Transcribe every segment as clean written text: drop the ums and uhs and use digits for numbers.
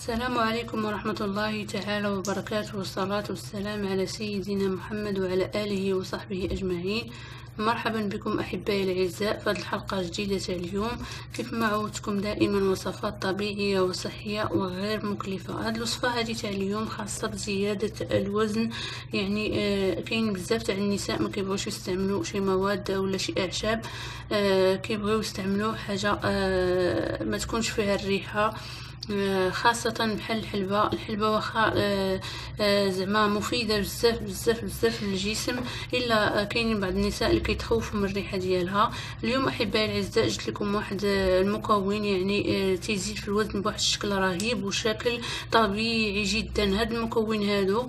السلام عليكم ورحمة الله تعالى وبركاته، والصلاة والسلام على سيدنا محمد وعلى آله وصحبه أجمعين. مرحبا بكم أحبائي الأعزاء في هذه الحلقة جديدة اليوم. كيف ما عودتكم دائما وصفات طبيعية وصحية وغير مكلفة. هذه الوصفة هذه تاع اليوم خاصة بزيادة الوزن، يعني كاين بزاف تاع النساء ما كيبغيوش يستعملوا شي مواد ولا شي أعشاب، كيبغيو يستعملوا حاجة ما تكونش فيها الريحة، خاصة بحال الحلبة واخا زعما مفيدة بزاف بزاف بزاف للجسم، الا كاينين بعض النساء اللي كيتخوفوا من الريحة ديالها. اليوم احبائي الاعزاء جبت لكم واحد المكون يعني تيزيد في الوزن بواحد الشكل رهيب وشكل طبيعي جدا. هاد المكون هادو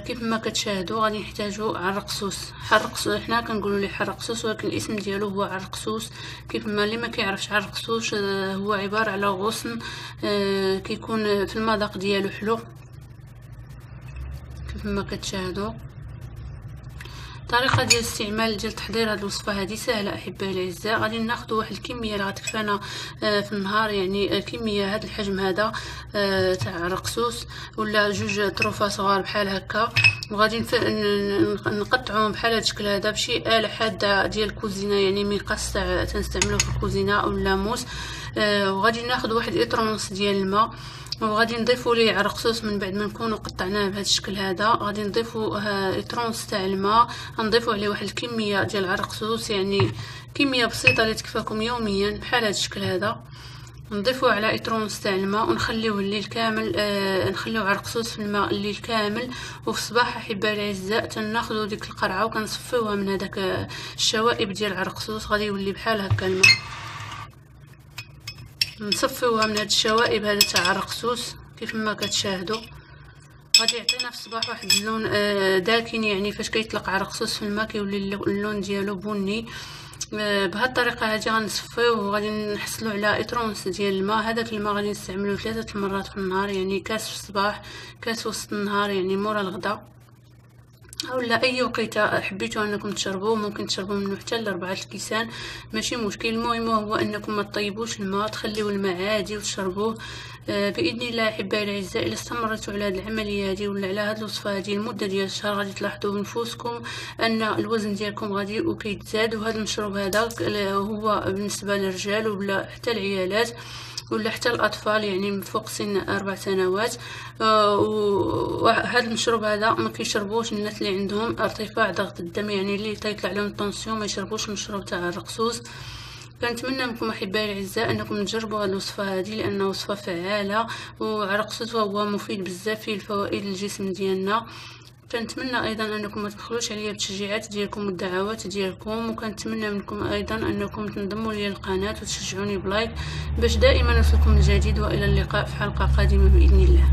كيف ما كتشاهدوا غادي نحتاجوا عرقسوس. حنا كنقولوا ليه حرقسوس، ولكن الاسم ديالو هو عرقسوس. كيف ما اللي ما كيعرفش عرقسوس، هو عبارة على غصن كيكون في المذاق ديالو حلو كيف ما كتشاهدوا. طريقه ديال الاستعمال ديال تحضير هذه الوصفه هذه سهله احبائي الاعزاء. غادي ناخذ واحد الكميه اللي غتكفانا في النهار، يعني كميه هذا الحجم هذا تاع رقصوص ولا جوج طروفه صغار بحال هكا، وغادي نقطعوهم بحال هذا الشكل هذا بشي آلة حاده ديال الكوزينه، يعني مقص تاع تنستعملوه في الكوزينه او اللاموس. وغادي ناخذ واحد اطرونس ديال الماء، وغادي نضيفوا ليه عرقسوس من بعد ما نكونوا قطعناه بهذا الشكل هذا. غادي نضيفوا اطرونس تاع الماء، غنضيفوا عليه واحد الكميه ديال العرقسوس، يعني كميه بسيطه اللي تكفاكم يوميا بحال هذا الشكل هذا. نضيفوا على اطرونس تاع الماء ونخليوه الليل كامل، نخليو عرقسوس في الماء الليل كامل. وفي الصباح احبائي الاعزاء تناخذوا ديك القرعه وكنصفيوها من هذاك الشوائب ديال العرقسوس، غادي يولي بحال هكا الماء. نصفيوها من هاد الشوائب هذا تاع الرقصوص كيف ما كتشاهدوا. غادي يعطينا في الصباح واحد اللون داكن، يعني فاش كيطلق عرقسوس في الماء كيولي اللون ديالو بني. بهذه الطريقه هذه غنصفيوه وغادي نحصلوا على اطرونس ديال الماء. هذاك الماء غادي نستعملوه 3 مرات في النهار، يعني كاس في الصباح كاس وسط النهار يعني مورا الغداء، اولا اي وقيته حبيتوا انكم تشربوه. ممكن تشربوا منه حتى ل4 الكيسان ماشي مشكل. المهم هو انكم ما تطيبوش الماء، تخليوا الماء عادي وتشربوه باذن الله. احبائي الاعزاء الا استمرتوا على هذه العمليه هذه ولا على هذه الوصفه هذه لمده ديال شهر، غادي تلاحظوا بنفوسكم ان الوزن ديالكم غادي وكيتزاد. وهذا المشروب هذا هو بالنسبه للرجال ولا حتى العيالات ولا حتى الاطفال، يعني من فوق سن 4 سنوات. وهذا المشروب هذا ما كيشربوش الناس اللي عندهم ارتفاع ضغط الدم، يعني اللي تيطلع لهم الطنسيون ما يشربوش المشروب تاع الرقصوص. كنتمنى منكم احبائي الاعزاء انكم تجربوا هذه الوصفه هذه، لانها وصفه فعاله وعرقسوس وهو مفيد بزاف فيه الفوائد للجسم ديالنا. كنتمنى ايضا انكم ما تبخلوش عليا بالتشجيعات ديالكم والدعوات ديالكم، وكنتمنى منكم ايضا انكم تنضموا لي القناه وتشجعوني بلايك باش دائما نوصلكم الجديد. والى اللقاء في حلقه قادمه باذن الله.